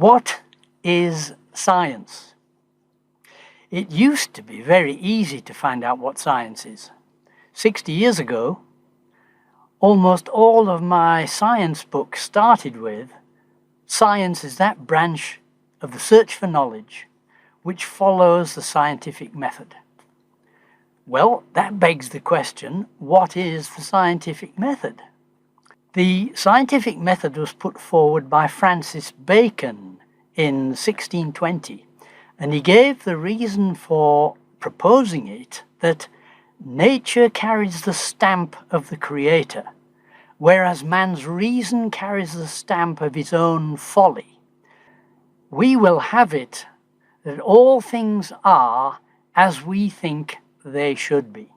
What is science? It used to be very easy to find out what science is. 60 years ago, almost all of my science books started with, science is that branch of the search for knowledge which follows the scientific method. Well, that begs the question, what is the scientific method? The scientific method was put forward by Francis Bacon in 1620, and he gave the reason for proposing it that nature carries the stamp of the Creator, whereas man's reason carries the stamp of his own folly. We will have it that all things are as we think they should be.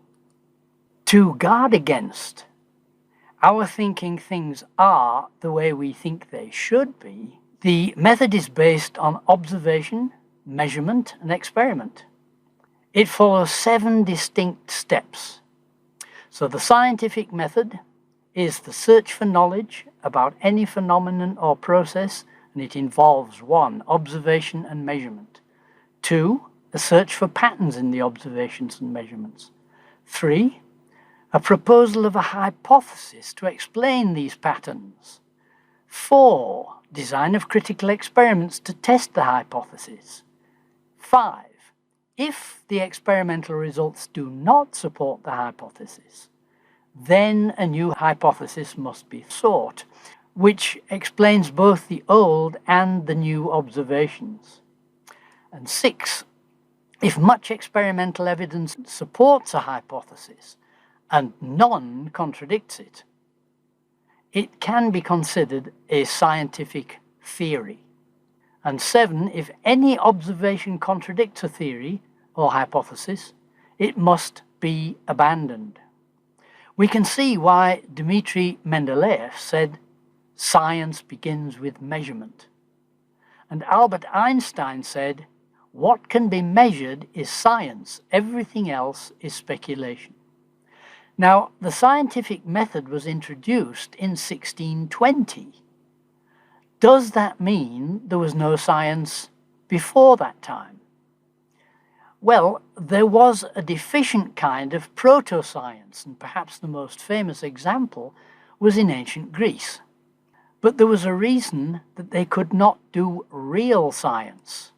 To guard against our thinking things are the way we think they should be, the method is based on observation, measurement, and experiment. It follows 7 distinct steps. So the scientific method is the search for knowledge about any phenomenon or process, and it involves 1, observation and measurement. 2, a search for patterns in the observations and measurements. 3, a proposal of a hypothesis to explain these patterns. 4, design of critical experiments to test the hypothesis. 5, if the experimental results do not support the hypothesis, then a new hypothesis must be sought, which explains both the old and the new observations. And 6, if much experimental evidence supports a hypothesis and none contradicts it, it can be considered a scientific theory. And 7, if any observation contradicts a theory or hypothesis, it must be abandoned. We can see why Dmitri Mendeleev said, "Science begins with measurement." And Albert Einstein said, "What can be measured is science, everything else is speculation." Now, the scientific method was introduced in 1620. Does that mean there was no science before that time? Well, there was a deficient kind of proto-science, and perhaps the most famous example was in ancient Greece. But there was a reason that they could not do real science.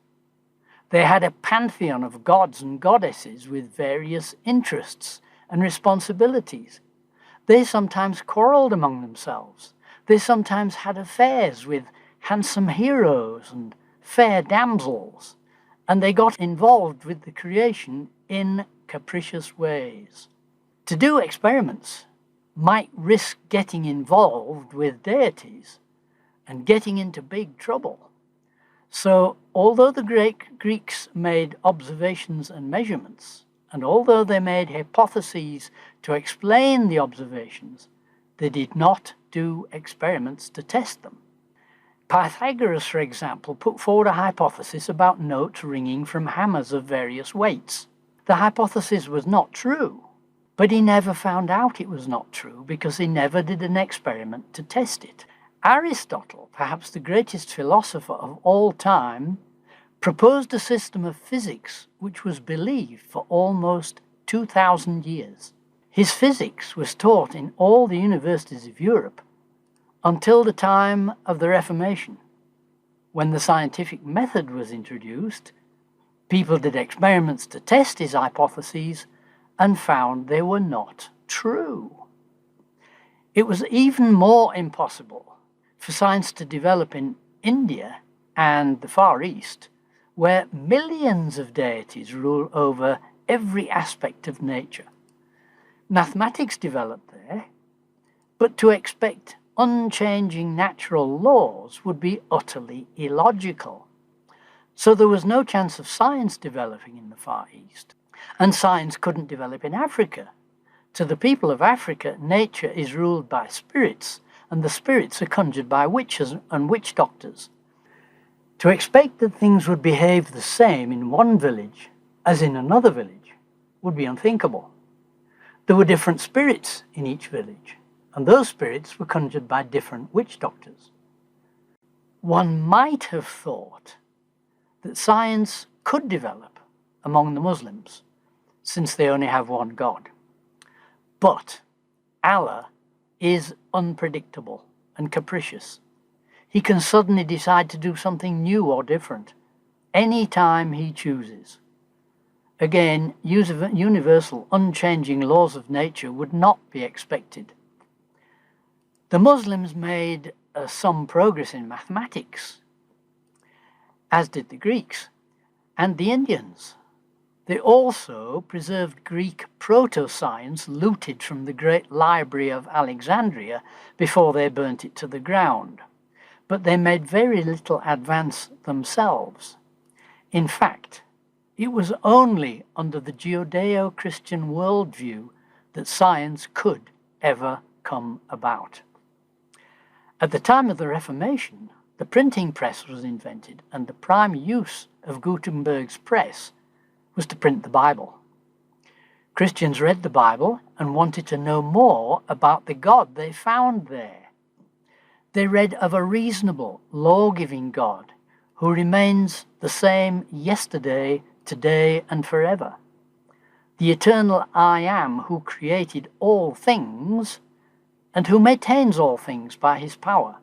They had a pantheon of gods and goddesses with various interests and responsibilities. They sometimes quarreled among themselves. They sometimes had affairs with handsome heroes and fair damsels, and they got involved with the creation in capricious ways. To do experiments might risk getting involved with deities and getting into big trouble. So, although the Greeks made observations and measurements, and although they made hypotheses to explain the observations, they did not do experiments to test them. Pythagoras, for example, put forward a hypothesis about notes ringing from hammers of various weights. The hypothesis was not true, but he never found out it was not true because he never did an experiment to test it. Aristotle, perhaps the greatest philosopher of all time, proposed a system of physics which was believed for almost 2,000 years. His physics was taught in all the universities of Europe until the time of the Reformation. When the scientific method was introduced, people did experiments to test his hypotheses and found they were not true. It was even more impossible for science to develop in India and the Far East, where millions of deities rule over every aspect of nature. Mathematics developed there, but to expect unchanging natural laws would be utterly illogical. So there was no chance of science developing in the Far East, and science couldn't develop in Africa. To the people of Africa, nature is ruled by spirits, and the spirits are conjured by witches and witch doctors. To expect that things would behave the same in one village as in another village would be unthinkable. There were different spirits in each village, and those spirits were conjured by different witch doctors. one might have thought that science could develop among the Muslims, since they only have one God. But Allah is unpredictable and capricious. He can suddenly decide to do something new or different any time he chooses. Again, universal, unchanging laws of nature would not be expected. The Muslims made some progress in mathematics, as did the Greeks and the Indians. They also preserved Greek proto-science looted from the great library of Alexandria before they burnt it to the ground. But they made very little advance themselves. In fact, it was only under the Judeo-Christian worldview that science could ever come about. At the time of the Reformation, the printing press was invented, and the prime use of Gutenberg's press was to print the Bible. Christians read the Bible and wanted to know more about the God they found there. They read of a reasonable, law-giving God who remains the same yesterday, today, and forever. The eternal I Am who created all things and who maintains all things by his power.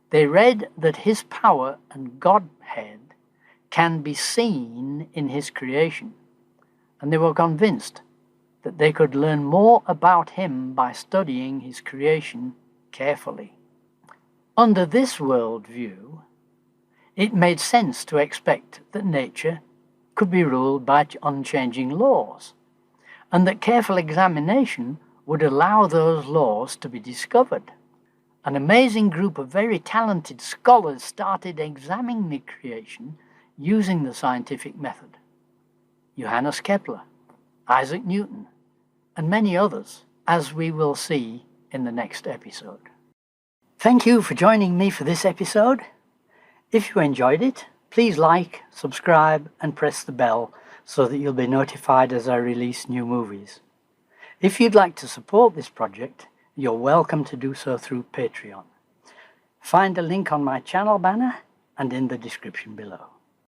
They read that his power and Godhead can be seen in his creation, and they were convinced that they could learn more about him by studying his creation carefully. Under this worldview, it made sense to expect that nature could be ruled by unchanging laws, and that careful examination would allow those laws to be discovered. An amazing group of very talented scholars started examining the creation using the scientific method. Johannes Kepler, Isaac Newton, and many others, as we will see in the next episode. Thank you for joining me for this episode. If you enjoyed it, please like, subscribe, and press the bell so that you'll be notified as I release new movies. If you'd like to support this project, you're welcome to do so through Patreon. Find a link on my channel banner and in the description below.